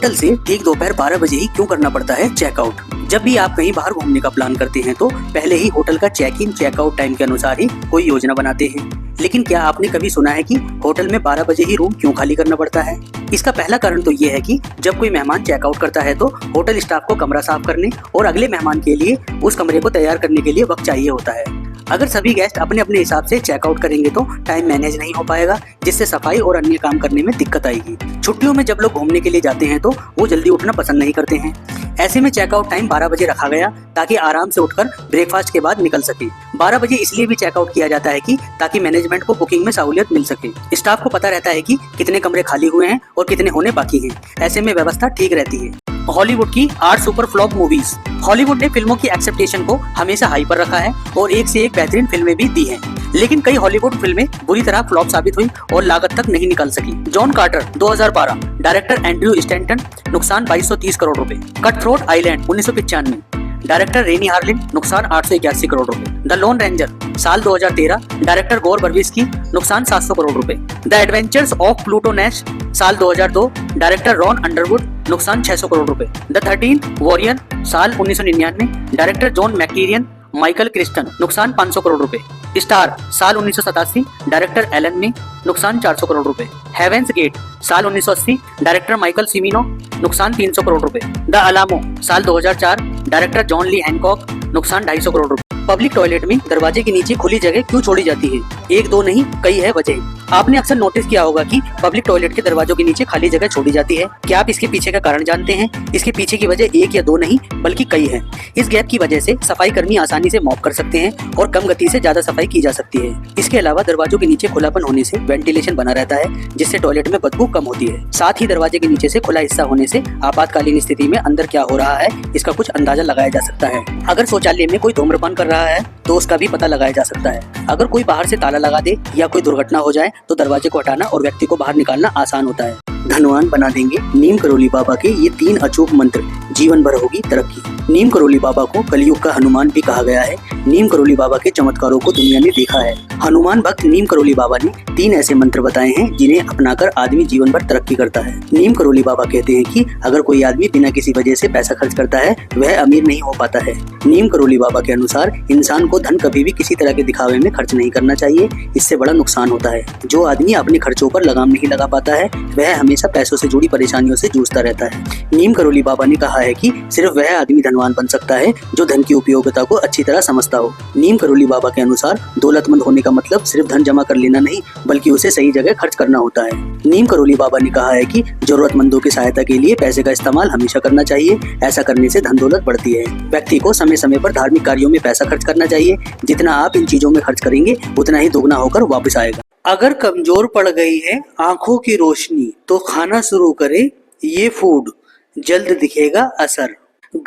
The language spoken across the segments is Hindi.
होटल से ठीक दोपहर 12 बजे ही क्यों करना पड़ता है चेकआउट। जब भी आप कहीं बाहर घूमने का प्लान करते हैं तो पहले ही होटल का चेक इन चेकआउट टाइम के अनुसार ही कोई योजना बनाते हैं। लेकिन क्या आपने कभी सुना है कि होटल में 12 बजे ही रूम क्यों खाली करना पड़ता है? इसका पहला कारण तो ये है कि जब कोई मेहमान चेकआउट करता है तो होटल स्टाफ को कमरा साफ करने और अगले मेहमान के लिए उस कमरे को तैयार करने के लिए वक्त चाहिए होता है। अगर सभी गेस्ट अपने अपने हिसाब से चेकआउट करेंगे तो टाइम मैनेज नहीं हो पाएगा, जिससे सफाई और अन्य काम करने में दिक्कत आएगी। छुट्टियों में जब लोग घूमने के लिए जाते हैं तो वो जल्दी उठना पसंद नहीं करते हैं। ऐसे में चेकआउट टाइम 12 बजे रखा गया ताकि आराम से उठकर ब्रेकफास्ट के बाद निकल सके। 12 बजे इसलिए भी चेकआउट किया जाता है कि ताकि मैनेजमेंट को बुकिंग में सहूलियत मिल सके। स्टाफ को पता रहता है कि कितने कमरे खाली हुए हैं और कितने होने बाकी हैं। ऐसे में व्यवस्था ठीक रहती है। हॉलीवुड की 8 सुपर फ्लॉप मूवीज। हॉलीवुड ने फिल्मों की एक्सेप्टेशन को हमेशा हाई पर रखा है और एक से एक बेहतरीन फिल्में भी दी हैं। लेकिन कई हॉलीवुड फिल्में बुरी तरह फ्लॉप साबित हुई और लागत तक नहीं निकाल सकी। John Carter 2012, director Andrew Stanton, नुकसान 2230 करोड़ रुपए। Cut throat island 1995, director Renny Harlin, नुकसान 881 करोड़ रुपए। द लोन रेंजर साल 2013, डायरेक्टर गोर वर्बिस्की, नुकसान 700 करोड़ रुपए। The adventures of Pluto Nash साल 2002, डायरेक्टर रॉन अंडरवुड, नुकसान 600 करोड़ रुपए। द 13th वॉरियर साल 1999, डायरेक्टर जॉन मैकेरियन, माइकल क्रिस्टन, नुकसान 500 करोड़ रुपए। स्टार साल 1987, डायरेक्टर एलन में, नुकसान 400 करोड़ रुपए। हेवेंस गेट साल 1980, डायरेक्टर माइकल सिमिनो, नुकसान 300 करोड़ रुपए। द अलामो साल 2004, डायरेक्टर जॉन ली हैनकॉक, नुकसान 250 करोड़ रुपए। पब्लिक टॉयलेट में दरवाजे के नीचे खुली जगह क्यों छोड़ी जाती है? एक दो नहीं, कई है वजह। आपने अक्सर नोटिस किया होगा कि पब्लिक टॉयलेट के दरवाजों के नीचे खाली जगह छोड़ी जाती है। क्या आप इसके पीछे का कारण जानते हैं? इसके पीछे की वजह एक या दो नहीं बल्कि कई है। इस गैप की वजह से सफाई कर्मी आसानी से मॉप कर सकते हैं और कम गति से ज्यादा सफाई की जा सकती है। इसके अलावा दरवाजों के नीचे खुलापन होने से वेंटिलेशन बना रहता है, जिससे टॉयलेट में बदबू कम होती है। साथ ही दरवाजे के नीचे से खुला हिस्सा होने से आपातकालीन स्थिति में अंदर क्या हो रहा है इसका कुछ अंदाजा लगाया जा सकता है। अगर शौचालय में कोई धूम्रपान कर रहा है तो उसका भी पता लगाया जा सकता है। अगर कोई बाहर से ताला लगा दे या कोई दुर्घटना हो जाए तो दरवाजे को हटाना और व्यक्ति को बाहर निकालना आसान होता है। धनवान बना देंगे नीम करोली बाबा के ये 3 अचूक मंत्र, जीवन भर होगी तरक्की। नीम करोली बाबा को कलयुग का हनुमान भी कहा गया है। नीम करोली बाबा के चमत्कारों को दुनिया ने देखा है। हनुमान भक्त नीम करोली बाबा ने 3 ऐसे मंत्र बताए हैं जिन्हें अपनाकर आदमी जीवन भर तरक्की करता है। नीम करोली बाबा कहते हैं कि अगर कोई आदमी बिना किसी वजह से पैसा खर्च करता है वह अमीर नहीं हो पाता है। नीम करोली बाबा के अनुसार इंसान को धन कभी भी किसी तरह के दिखावे में खर्च नहीं करना चाहिए, इससे बड़ा नुकसान होता है। जो आदमी अपने खर्चों पर लगाम नहीं लगा पाता है वह हमेशा पैसों से जुड़ी परेशानियों से जूझता रहता है। नीम करोली बाबा ने कहा है कि सिर्फ वह आदमी धनवान बन सकता है जो धन की उपयोगिता को अच्छी तरह समझता हो। नीम करोली बाबा के अनुसार दौलतमंद होने का मतलब सिर्फ धन जमा कर लेना नहीं बल्कि उसे सही जगह खर्च करना होता है। नीम करोली बाबा ने कहा है कि जरूरतमंदों की सहायता के लिए पैसे का इस्तेमाल हमेशा करना चाहिए। ऐसा करने से धन दौलत बढ़ती है। व्यक्ति को समय समय पर धार्मिक कार्यों में पैसा खर्च करना चाहिए। जितना आप इन चीजों में खर्च करेंगे उतना ही दुगना होकर वापस आएगा। अगर कमजोर पड़ गई है आंखों की रोशनी तो खाना शुरू करें ये फूड, जल्द दिखेगा असर।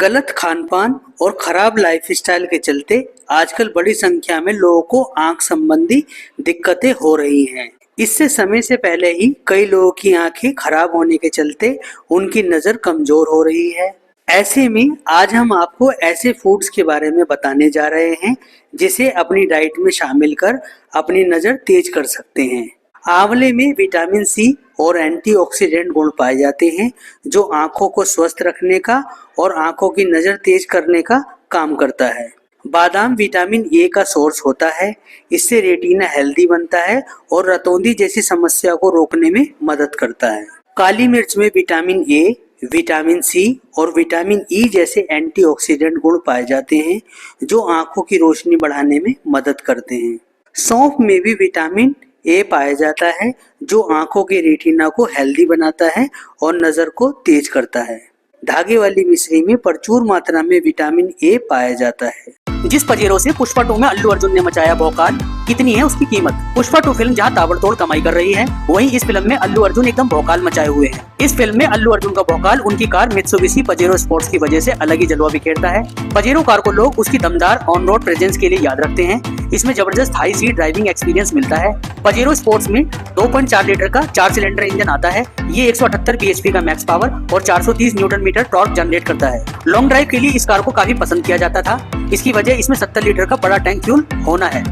गलत खानपान और खराब लाइफस्टाइल के चलते आजकल बड़ी संख्या में लोगों को आंख संबंधी दिक्कतें हो रही हैं। इससे समय से पहले ही कई लोगों की आंखें खराब होने के चलते उनकी नजर कमजोर हो रही है। ऐसे में आज हम आपको ऐसे फूड्स के बारे में बताने जा रहे हैं जिसे अपनी डाइट में शामिल कर अपनी नजर तेज कर सकते हैं। आंवले में विटामिन सी और एंटीऑक्सीडेंट गुण पाए जाते हैं जो आंखों को स्वस्थ रखने का और आंखों की नजर तेज करने का काम करता है। बादाम विटामिन ए का सोर्स होता है। इससे रेटिना हेल्दी बनता है और रतौंधी जैसी समस्या को रोकने में मदद करता है। काली मिर्च में विटामिन ए, विटामिन सी और विटामिन ई जैसे एंटीऑक्सीडेंट गुण पाए जाते हैं जो आंखों की रोशनी बढ़ाने में मदद करते हैं। सौंफ में भी विटामिन ए पाया जाता है जो आंखों के रेटिना को हेल्दी बनाता है और नजर को तेज करता है। धागे वाली मिश्री में प्रचुर मात्रा में विटामिन ए पाया जाता है। जिस पजेरो से पुष्पा 2 में अल्लू अर्जुन ने मचाया भौकाल, कितनी है उसकी कीमत? पुष्पा 2 फिल्म जहां ताबड़तोड़ कमाई कर रही है, वहीं इस फिल्म में अल्लू अर्जुन एकदम भौकाल मचाए हुए हैं। इस फिल्म में अल्लू अर्जुन का भौकाल उनकी कार मित्सुबिशी पजेरो स्पोर्ट्स की वजह से अलग ही जलवा बिखेरता है। पजेरो कार को लोग उसकी दमदार ऑन रोड प्रेजेंस के लिए याद रखते हैं। इसमें जबरदस्त हाई सीट ड्राइविंग एक्सपीरियंस मिलता है। पजेरो स्पोर्ट्स में 2.4 लीटर का 4 सिलेंडर इंजन आता है। ये 178 bhp का मैक्स पावर और 430 न्यूटन मीटर टॉर्क जनरेट करता है। लॉन्ग ड्राइव के लिए इस कार को काफी पसंद किया जाता था। इसकी वजह इसमें 70 लीटर का बड़ा टैंक फ्यूल होना है।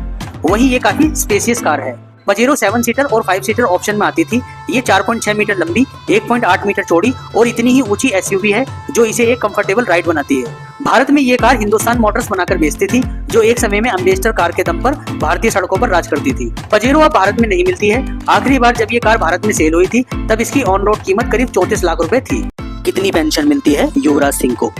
वहीं ये काफी स्पेशियस कार है। पजेरो 7 सीटर और 5 सीटर ऑप्शन में आती थी, ये 4.6 मीटर लंबी, 1.8 मीटर चौड़ी और इतनी ही ऊंची एसयूवी है जो इसे एक कंफर्टेबल राइड बनाती है। भारत में ये कार हिंदुस्तान मोटर्स बनाकर बेचती थी, जो एक समय में एम्बेसडर कार के दम पर भारतीय सड़कों पर राज करती थी। पजेरो अब भारत में नहीं मिलती है। आखिरी बार जब ये कार भारत में सेल हुई थी तब इसकी ऑन रोड कीमत करीब 34 लाख रुपए थी। कितनी पेंशन मिलती है युवराज सिंह को?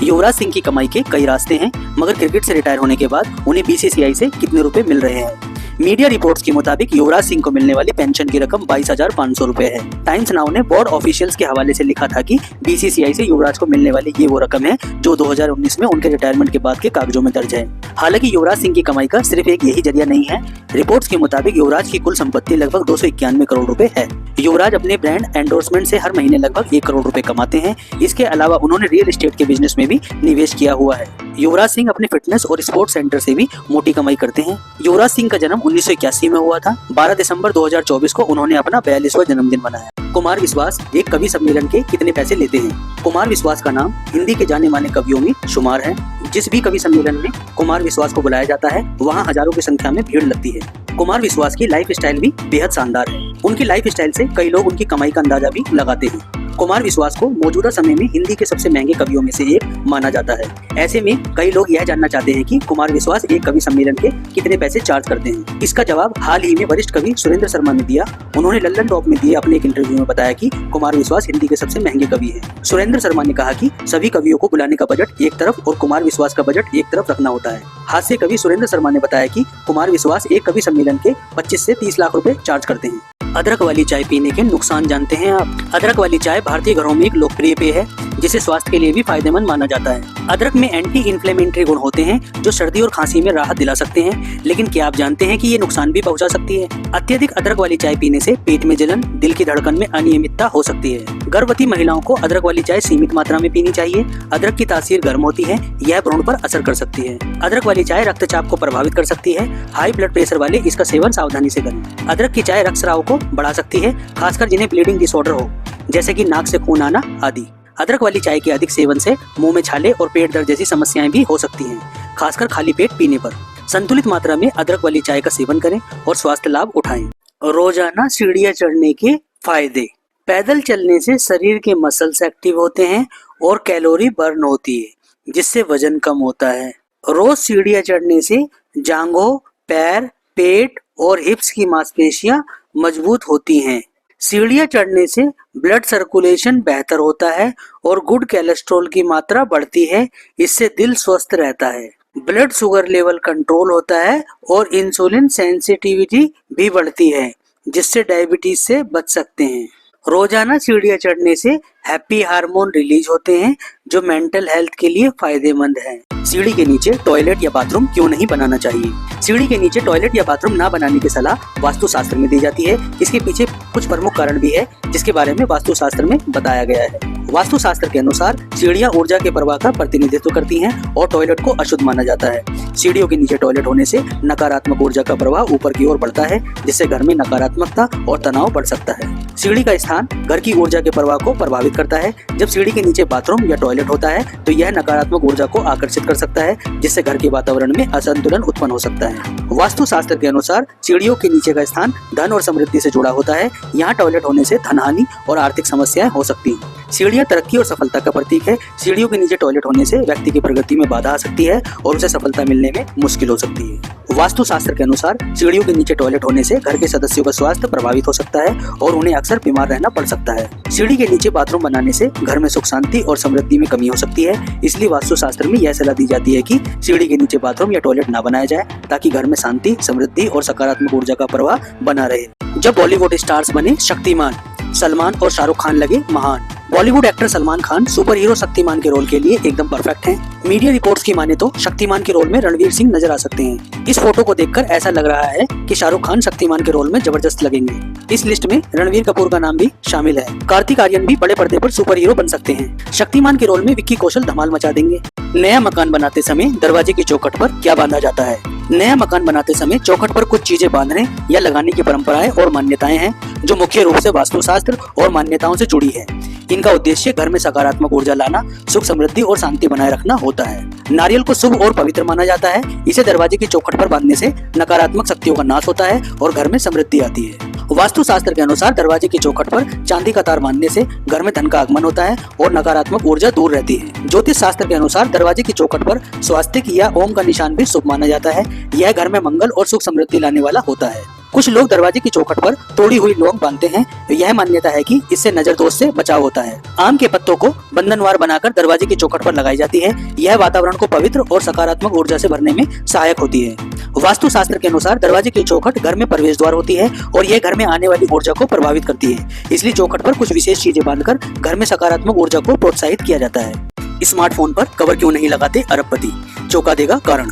युवराज सिंह की कमाई के कई रास्ते हैं, मगर क्रिकेट से रिटायर होने के बाद उन्हें बीसीसीआई से कितने रुपए मिल रहे हैं? मीडिया रिपोर्ट्स के मुताबिक युवराज सिंह को मिलने वाली पेंशन की रकम 22,500 रुपए है। टाइम्स नाउ ने बोर्ड ऑफिशियल्स के हवाले से लिखा था कि बीसीसीआई से युवराज को मिलने वाली ये वो रकम है जो 2019 में उनके रिटायरमेंट के बाद के कागजों में दर्ज है। हालांकि युवराज सिंह की कमाई का सिर्फ एक यही जरिया नहीं है। रिपोर्ट्स के मुताबिक युवराज की कुल संपत्ति लगभग 291 करोड़ रुपए है। युवराज अपने ब्रांड एंडोर्समेंट से हर महीने लगभग 1 करोड़ रुपए कमाते हैं। इसके अलावा उन्होंने रियल एस्टेट के बिजनेस में भी निवेश किया हुआ है। युवराज सिंह अपने फिटनेस और स्पोर्ट्स सेंटर से भी मोटी कमाई करते हैं। युवराज सिंह का जन्म 1981 में हुआ था। 12 दिसंबर 2024 को उन्होंने अपना 42वां जन्मदिन मनाया। कुमार विश्वास एक कवि सम्मेलन के कितने पैसे लेते हैं? कुमार विश्वास का नाम हिंदी के जाने माने कवियों में शुमार है। जिस भी कवि सम्मेलन में कुमार विश्वास को बुलाया जाता है वहाँ हजारों की संख्या में भीड़ लगती है। कुमार विश्वास की लाइफ स्टाइल भी बेहद शानदार है। उनकी लाइफ स्टाइल से कई लोग उनकी कमाई का अंदाजा भी लगाते हैं। कुमार विश्वास को मौजूदा समय में हिंदी के सबसे महंगे कवियों में से एक माना जाता है। ऐसे में कई लोग यह जानना चाहते हैं कि कुमार विश्वास एक कवि सम्मेलन के कितने पैसे चार्ज करते हैं। इसका जवाब हाल ही में वरिष्ठ कवि सुरेंद्र शर्मा ने दिया। उन्होंने लल्लन टॉप में दिए अपने एक इंटरव्यू में बताया कि कुमार विश्वास हिंदी के सबसे महंगे कवि हैं। सुरेंद्र शर्मा ने कहा कि सभी कवियों को बुलाने का बजट एक तरफ और कुमार विश्वास का बजट एक तरफ रखना होता है। हास्य कवि सुरेंद्र शर्मा ने बताया कि कुमार विश्वास एक कवि सम्मेलन के 25 से 30 लाख रुपए चार्ज करते हैं। अदरक वाली चाय पीने के नुकसान जानते हैं आप? अदरक वाली चाय भारतीय घरों में एक लोकप्रिय पेय है जिसे स्वास्थ्य के लिए भी फायदेमंद माना जाता है। अदरक में एंटी इन्फ्लेमेटरी गुण होते हैं जो सर्दी और खांसी में राहत दिला सकते हैं, लेकिन क्या आप जानते हैं कि ये नुकसान भी पहुंचा सकती है? अत्यधिक अदरक वाली चाय पीने से पेट में जलन, दिल की धड़कन में अनियमितता हो सकती है। गर्भवती महिलाओं को अदरक वाली चाय सीमित मात्रा में पीनी चाहिए। अदरक की तासीर गर्म होती है, यह भ्रूण पर असर कर सकती है। अदरक वाली चाय रक्तचाप को प्रभावित कर सकती है। हाई ब्लड प्रेशर वाले इसका सेवन सावधानी से करें। अदरक की चाय रक्तस्राव को बढ़ा सकती है, खासकर जिन्हें ब्लीडिंग डिसऑर्डर हो, जैसे कि नाक से खून आना आदि। अदरक वाली चाय के अधिक सेवन से मुंह में छाले और पेट दर्द जैसी समस्याएं भी हो सकती हैं, खासकर खाली पेट पीने पर। संतुलित मात्रा में अदरक वाली चाय का सेवन करें और स्वास्थ्य लाभ उठाएं। रोजाना सीढ़ियां चढ़ने के फायदे। पैदल चलने से शरीर के मसल्स एक्टिव होते हैं और कैलोरी बर्न होती है, जिससे वजन कम होता है। रोज सीढ़ियां चढ़ने से जांघों, पैर, पेट और हिप्स की मांसपेशियां मजबूत होती हैं। सीढ़ियां चढ़ने से ब्लड सर्कुलेशन बेहतर होता है और गुड कोलेस्ट्रॉल की मात्रा बढ़ती है। इससे दिल स्वस्थ रहता है। ब्लड शुगर लेवल कंट्रोल होता है और इंसुलिन सेंसिटिविटी भी बढ़ती है, जिससे डायबिटीज से बच सकते हैं। रोजाना सीढ़ियां चढ़ने से हैप्पी हार्मोन रिलीज होते हैं जो मेंटल हेल्थ के लिए फायदेमंद है। सीढ़ी के नीचे टॉयलेट या बाथरूम क्यों नहीं बनाना चाहिए? सीढ़ी के नीचे टॉयलेट या बाथरूम ना बनाने की सलाह वास्तुशास्त्र में दी जाती है। इसके पीछे कुछ प्रमुख कारण भी है जिसके बारे में वास्तुशास्त्र में बताया गया है। वास्तुशास्त्र के अनुसार सीढ़ियां ऊर्जा के प्रवाह का प्रतिनिधित्व करती हैं और टॉयलेट को अशुद्ध माना जाता है। सीढ़ियों के नीचे टॉयलेट होने से नकारात्मक ऊर्जा का प्रवाह ऊपर की ओर बढ़ता है, जिससे घर में नकारात्मकता और तनाव बढ़ सकता है। सीढ़ी का स्थान घर की ऊर्जा के प्रवाह को प्रभावित करता है। जब सीढ़ी के नीचे बाथरूम या टॉयलेट होता है तो यह नकारात्मक ऊर्जा को आकर्षित कर सकता है, जिससे घर के वातावरण में असंतुलन उत्पन्न हो सकता है। वास्तुशास्त्र के अनुसार सीढ़ियों के नीचे का स्थान धन और समृद्धि से जुड़ा होता है। यहाँ टॉयलेट होने से धन हानि और आर्थिक समस्याएं हो सकती हैं। सीढ़ियां तरक्की और सफलता का प्रतीक है। सीढ़ियों के नीचे टॉयलेट होने से व्यक्ति की प्रगति में बाधा आ सकती है और उसे सफलता मिलने में मुश्किल हो सकती है। वास्तुशास्त्र के अनुसार सीढ़ियों के नीचे टॉयलेट होने से घर के सदस्यों का स्वास्थ्य प्रभावित हो सकता है और उन्हें अक्सर बीमार रहना पड़ सकता है। सीढ़ी के नीचे बाथरूम बनाने से घर में सुख शांति और समृद्धि में कमी हो सकती है। इसलिए वास्तुशास्त्र में यह सलाह दी जाती है कि सीढ़ी के नीचे बाथरूम या टॉयलेट ना बनाया जाए, ताकि घर में शांति, समृद्धि और सकारात्मक ऊर्जा का प्रवाह बना रहे। जब बॉलीवुड स्टार्स बने शक्तिमान, सलमान और शाहरुख खान लगे महान। Bollywood actor Salman Khan super hero Shaktimaan के रोल के लिए एकदम परफेक्ट हैं। मीडिया रिपोर्ट्स की माने तो शक्तिमान के रोल में रणवीर सिंह नजर आ सकते हैं। इस फोटो को देखकर ऐसा लग रहा है कि शाहरुख खान शक्तिमान के रोल में जबरदस्त लगेंगे। इस लिस्ट में रणवीर कपूर का नाम भी शामिल है। कार्तिक आर्यन भी बड़े पर्दे पर सुपर हीरो बन सकते हैं। शक्तिमान के रोल में विक्की कौशल धमाल मचा देंगे। नया मकान बनाते समय दरवाजे की चौखट पर क्या बांधा जाता है? नया मकान बनाते समय चौखट पर कुछ चीजें बांधने या लगाने की परंपराएं और मान्यताएं हैं जो मुख्य रूप से वास्तुशास्त्र और मान्यताओं से जुड़ी है। इनका उद्देश्य घर में सकारात्मक ऊर्जा लाना, सुख समृद्धि और शांति बनाए रखना होता है। नारियल को शुभ और पवित्र माना जाता है। इसे दरवाजे की चौखट पर बांधने से नकारात्मक शक्तियों का नाश होता है और घर में समृद्धि आती है। वास्तुशास्त्र के अनुसार दरवाजे की चौखट पर चांदी का तार बांधने से घर में धन का आगमन होता है और नकारात्मक ऊर्जा दूर रहती है। ज्योतिष शास्त्र के अनुसार दरवाजे की चौखट पर स्वास्तिक या ओम का निशान भी शुभ माना जाता है। यह घर में मंगल और सुख समृद्धि लाने वाला होता है। कुछ लोग दरवाजे की चौखट पर तोड़ी हुई लौंग बांधते हैं। यह मान्यता है कि इससे नजर दोष से बचाव होता है। आम के पत्तों को बंधनवार बनाकर दरवाजे की चौखट पर लगाई जाती है। यह वातावरण को पवित्र और सकारात्मक ऊर्जा से भरने में सहायक होती है। वास्तु शास्त्र के अनुसार दरवाजे की चौखट घर में प्रवेश द्वार होती है और यह घर में आने वाली ऊर्जा को प्रभावित करती है। इसलिए चौखट पर कुछ विशेष चीजें बांधकर घर में सकारात्मक ऊर्जा को प्रोत्साहित किया जाता है। स्मार्टफोन पर कवर क्यों नहीं लगाते अरबपति, चौंका देगा कारण।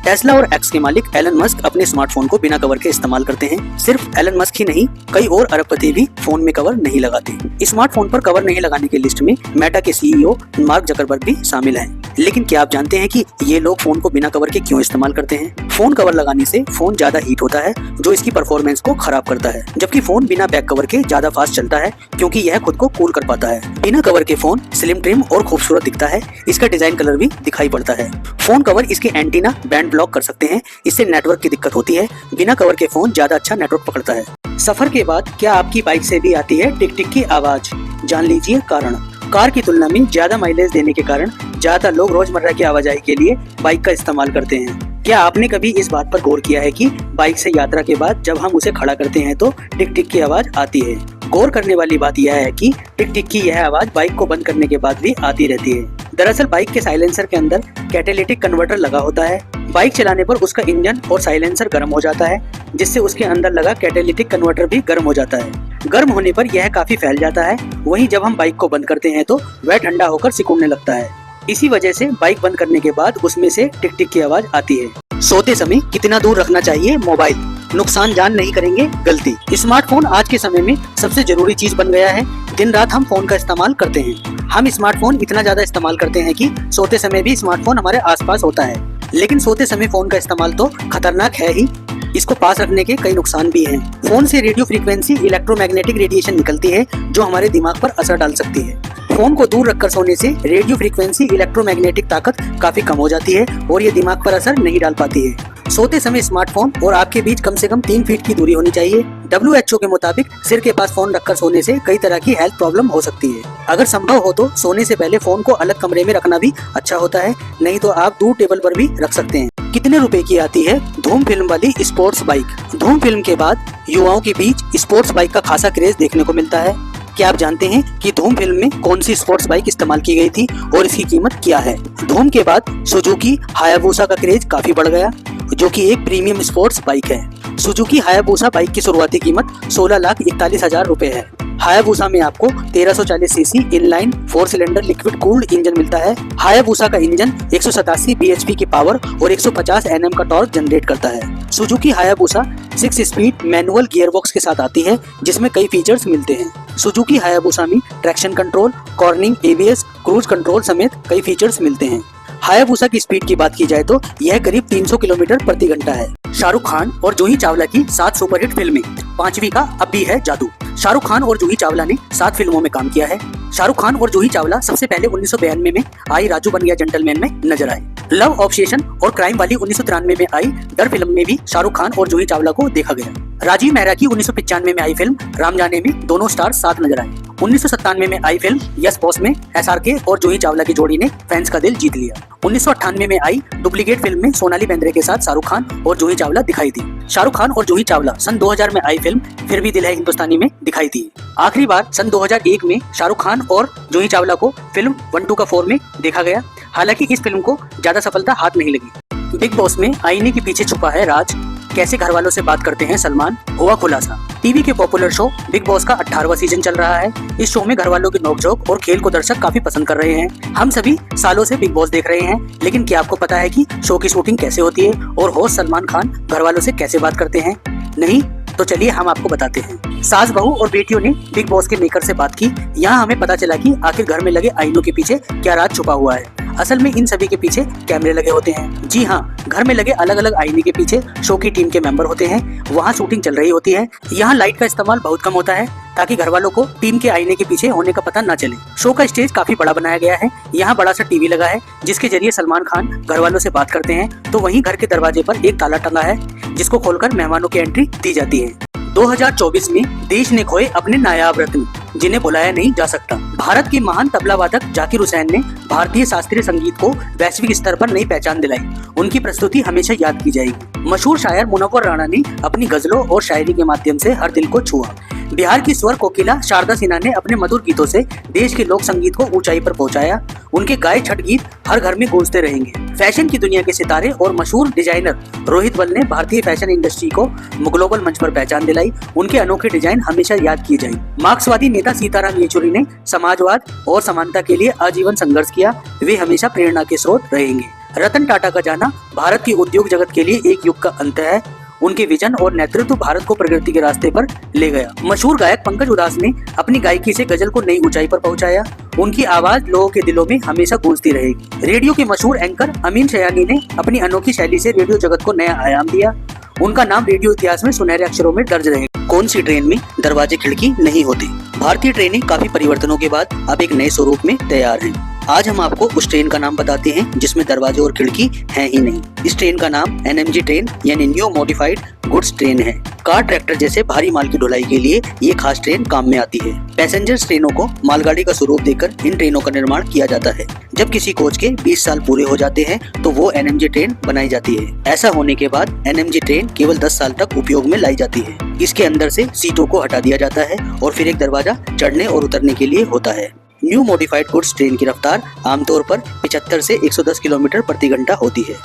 टेस्ला और एक्स के मालिक एलन मस्क अपने स्मार्टफोन को बिना कवर के इस्तेमाल करते हैं। सिर्फ एलन मस्क ही नहीं, कई और अरबपति भी फोन में कवर नहीं लगाते। स्मार्टफोन पर कवर नहीं लगाने की लिस्ट में मेटा के सीईओ मार्क जकरबर्ग भी शामिल हैं। लेकिन क्या आप जानते हैं कि ये लोग फोन को बिना कवर के क्यों इस्तेमाल करते हैं? फोन कवर लगाने से फोन ज्यादा हीट होता है, जो इसकी परफॉर्मेंस को खराब करता है, जबकि फोन बिना बैक कवर के ज्यादा फास्ट चलता है क्योंकि यह खुद को कूल कर पाता है। बिना कवर के फोन स्लिम, ट्रिम और खूबसूरत दिखता है। इसका डिजाइन कलर भी दिखाई पड़ता है। फोन कवर इसके एंटीना बैंड ब्लॉक कर सकते हैं, इससे नेटवर्क की दिक्कत होती है। बिना कवर के फोन ज्यादा अच्छा नेटवर्क पकड़ता है। सफर के बाद क्या आपकी बाइक से भी आती है टिक टिक की आवाज? जान लीजिए कारण। कार की तुलना में ज्यादा माइलेज देने के कारण ज्यादातर लोग रोजमर्रा की आवाजाही के लिए बाइक का इस्तेमाल करते हैं। क्या आपने कभी इस बात पर गौर किया है कि बाइक से यात्रा के बाद जब हम उसे खड़ा करते हैं तो टिक टिक की आवाज आती है? गौर करने वाली बात यह है कि टिक टिक की यह आवाज बाइक को बंद करने के बाद भी आती रहती है। दरअसल बाइक के साइलेंसर के अंदर कैटालिटिक कन्वर्टर लगा होता है। बाइक चलाने पर उसका इंजन और साइलेंसर गर्म हो जाता है, जिससे उसके अंदर लगा कैटालिटिक कन्वर्टर भी गर्म हो जाता है। गर्म होने पर यह काफी फैल जाता है। वहीं जब हम बाइक को बंद करते हैं तो वह ठंडा होकर सिकुड़ने लगता है। इसी वजह से बाइक बंद करने के बाद उसमें से टिक टिक की आवाज आती है। सोते समय कितना दूर रखना चाहिए मोबाइल? नुकसान जान नहीं करेंगे गलती। स्मार्टफोन आज के समय में सबसे जरूरी चीज बन गया है। दिन रात हम फोन का इस्तेमाल करते हैं। हम स्मार्टफोन इतना ज्यादा इस्तेमाल करते हैं कि सोते समय भी स्मार्टफोन हमारे आसपास होता है। लेकिन सोते समय फोन का इस्तेमाल तो खतरनाक है ही, इसको पास रखने के कई नुकसान भी हैं। फोन से रेडियो फ्रीक्वेंसी इलेक्ट्रोमैग्नेटिक रेडिएशन निकलती है जो हमारे दिमाग पर असर डाल सकती है। फोन को दूर रखकर सोने से रेडियो फ्रीक्वेंसी इलेक्ट्रोमैग्नेटिक ताकत काफी कम हो जाती है और ये दिमाग पर असर नहीं डाल पाती है। सोते समय स्मार्टफोन और आपके बीच कम से कम 3 फीट की दूरी होनी चाहिए। WHO के मुताबिक सिर के पास फोन रखकर सोने से कई तरह की हेल्थ प्रॉब्लम हो सकती है। अगर संभव हो तो सोने से पहले फोन को अलग कमरे में रखना भी अच्छा होता है, नहीं तो आप दूर टेबल पर भी रख सकते हैं। कितने रुपए की आती है धूम फिल्म वाली स्पोर्ट्स बाइक? धूम फिल्म के बाद युवाओं के बीच स्पोर्ट्स बाइक का खासा क्रेज देखने को मिलता है। क्या आप जानते हैं कि धूम फिल्म में कौन सी स्पोर्ट्स बाइक इस्तेमाल की गई थी और इसकी कीमत क्या है? धूम के बाद सुजुकी हायाबुसा का क्रेज काफी बढ़ गया, जो कि एक प्रीमियम स्पोर्ट्स बाइक है। सुजुकी हायाबुसा बाइक की शुरुआती कीमत 16,41,000 रुपए है। हायाबुसा में आपको 1340 CC inline 4 cylinder liquid cooled engine मिलता है। हायाबुसा का इंजन 187 bhp की पावर और 150 Nm का टॉर्क जनरेट करता है। Suzuki Hayabusa 6 speed manual gearbox के साथ आती है, जिसमें कई फीचर्स मिलते हैं। सुजुकी हायाबुसा में traction control, cornering, ABS, cruise control समेत कई फीचर्स मिलते हैं। हायाबुसा की स्पीड की बात की जाए तो यह करीब 300 किलोमीटर प्रति घंटा है। शाहरुख खान और जूही चावला की 7 सुपरहिट फिल्में, 5वीं का अब भी है जादू। शाहरुख खान और जूही चावला ने 7 फिल्मों में काम किया है। शाहरुख खान और जूही चावला सबसे पहले 1992 में आई राजू बन गया जेंटलमैन में नजर आए। लव ऑब्सेशन और क्राइम वाली 1993 में आई डर फिल्म में भी शाहरुख खान और जूही चावला को देखा गया। राजीव मेहरा की 1995 में आई फिल्म राम जाने में दोनों स्टार साथ नजर आए। 1997 में आई फिल्म यस बॉस में SRK और जूही चावला की जोड़ी ने फैंस का दिल जीत लिया। 1998 में आई डुप्लीकेट फिल्म में सोनाली बेंद्रे के साथ शाहरुख खान और जूही चावला दिखाई दी। शाहरुख खान और जूही चावला सन 2000 में आई फिल्म फिर भी दिल है हिंदुस्तानी में दिखाई दी। आखिरी बार सन 2001 में शाहरुख खान और जूही चावला को फिल्म 1, 2 का 4 में देखा गया। हालांकि इस फिल्म को ज्यादा सफलता हाथ नहीं लगी। बिग बॉस में आईने के पीछे छुपा है राज, कैसे घर वालों से बात करते हैं सलमान, हुआ खुलासा। टीवी के पॉपुलर शो बिग बॉस का 18वां सीजन चल रहा है। इस शो में घर वालों की नोकझोंक और खेल को दर्शक काफी पसंद कर रहे हैं। हम सभी सालों से बिग बॉस देख रहे हैं, लेकिन क्या आपको पता है कि शो की शूटिंग कैसे होती है और होस्ट सलमान खान घर वालों से कैसे बात करते हैं? नहीं तो चलिए हम आपको बताते हैं। सास बहू और बेटियों ने बिग बॉस के मेकर से बात की। यहाँ हमें पता चला कि आखिर घर में लगे आईनों के पीछे क्या राज छुपा हुआ है। असल में इन सभी के पीछे कैमरे लगे होते हैं। जी हाँ, घर में लगे अलग अलग आईने के पीछे शो की टीम के मेंबर होते हैं। वहाँ शूटिंग चल रही होती है। यहाँ लाइट का इस्तेमाल बहुत कम होता है ताकि घर वालों को टीम के आईने के पीछे होने का पता न चले। शो का स्टेज काफी बड़ा बनाया गया है। यहाँ बड़ा सा टीवी लगा है जिसके जरिए सलमान खान घर वालों से बात करते हैं। तो वहीं घर के दरवाजे पर एक ताला टंगा है जिसको खोलकर मेहमानों की एंट्री दी जाती है। 2024 में देश ने खोए अपने नायाब रत्न, जिन्हें भुलाया नहीं जा सकता। भारत के महान तबला वादक जाकिर हुसैन ने भारतीय शास्त्रीय संगीत को वैश्विक स्तर पर नई पहचान दिलाई। उनकी प्रस्तुति हमेशा याद की जाएगी। मशहूर शायर मुनव्वर राणा ने अपनी गजलों और शायरी के माध्यम से हर दिल को छुआ। बिहार की स्वर कोकिला शारदा सिन्हा ने अपने मधुर गीतों से देश के लोक संगीत को ऊंचाई पर पहुंचाया। उनके गाए छठ गीत हर घर में गूंजते रहेंगे। फैशन की दुनिया के सितारे और मशहूर डिजाइनर रोहित बल ने भारतीय फैशन इंडस्ट्री को ग्लोबल मंच पर पहचान दिलाई। उनके अनोखे डिजाइन हमेशा याद किए जाएंगे। मार्क्सवादी नेता सीताराम येचुरी ने समाजवाद और समानता के लिए आजीवन संघर्ष किया। वे हमेशा प्रेरणा के स्रोत रहेंगे। रतन टाटा का जाना भारत की उद्योग जगत के लिए एक युग का अंत है। उनके विजन और नेतृत्व भारत को प्रगति के रास्ते पर ले गया। मशहूर गायक पंकज उधास ने अपनी गायकी से गजल को नई ऊंचाई पर पहुंचाया। उनकी आवाज लोगों के दिलों में हमेशा गूंजती रहेगी। रेडियो के मशहूर एंकर अमीन शयानी ने अपनी अनोखी शैली से रेडियो जगत को नया आयाम दिया। उनका नाम रेडियो इतिहास में सुनहरे अक्षरों में दर्ज रहेगा। कौन सी ट्रेन में दरवाजे खिड़की नहीं होते? भारतीय ट्रेनें काफी परिवर्तनों के बाद अब एक नए स्वरूप में तैयार हैं। आज हम आपको उस ट्रेन का नाम बताते हैं जिसमें दरवाजे और खिड़की हैं ही नहीं। इस ट्रेन का नाम एनएमजी ट्रेन यानी न्यू मॉडिफाइड गुड्स ट्रेन है। कार ट्रैक्टर जैसे भारी माल की ढुलाई के लिए ये खास ट्रेन काम में आती है। पैसेंजर्स ट्रेनों को मालगाड़ी का स्वरूप देकर इन ट्रेनों का निर्माण किया जाता है। जब किसी कोच के 20 साल पूरे हो जाते हैं तो वो एनएमजी ट्रेन बनाई जाती है। ऐसा होने के बाद एनएमजी ट्रेन केवल 10 साल तक उपयोग में लाई जाती है। इसके अंदर से सीटों को हटा दिया जाता है और फिर एक दरवाजा चढ़ने और उतरने के लिए होता है। न्यू मॉडिफाइड गुड्स ट्रेन की रफ्तार आमतौर पर 75 से 110 किलोमीटर प्रति घंटा होती है।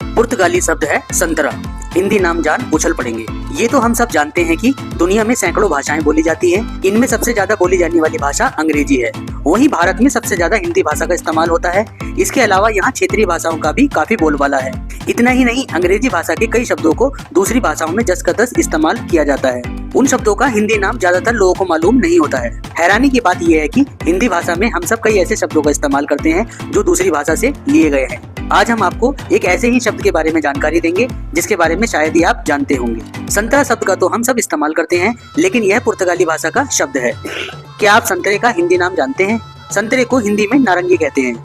पुर्तगाली शब्द है संतरा। हिंदी नाम जान उछल पड़ेंगे। ये तो हम सब जानते हैं कि दुनिया में सैकड़ों भाषाएं बोली जाती हैं। इनमें सबसे ज्यादा बोली जाने वाली भाषा अंग्रेजी है। वहीं भारत में सबसे ज्यादा हिंदी भाषा का इस्तेमाल होता है। इसके अलावा यहाँ क्षेत्रीय भाषाओं का भी काफी बोलबाला है। इतना ही नहीं, अंग्रेजी भाषा के कई शब्दों को दूसरी भाषाओं में जस का तस इस्तेमाल किया जाता है। उन शब्दों का हिंदी नाम ज्यादातर लोगों को मालूम नहीं होता है। हैरानी की बात यह है कि हिंदी भाषा में हम सब कई ऐसे शब्दों का इस्तेमाल करते हैं जो दूसरी भाषा से लिए गए हैं। आज हम आपको एक ऐसे ही शब्द के बारे में जानकारी देंगे जिसके बारे में शायद ही आप जानते होंगे। संतरा शब्द का तो हम सब इस्तेमाल करते हैं, लेकिन यह पुर्तगाली भाषा का शब्द है। क्या आप संतरे का हिंदी नाम जानते हैं? संतरे को हिंदी में नारंगी कहते हैं।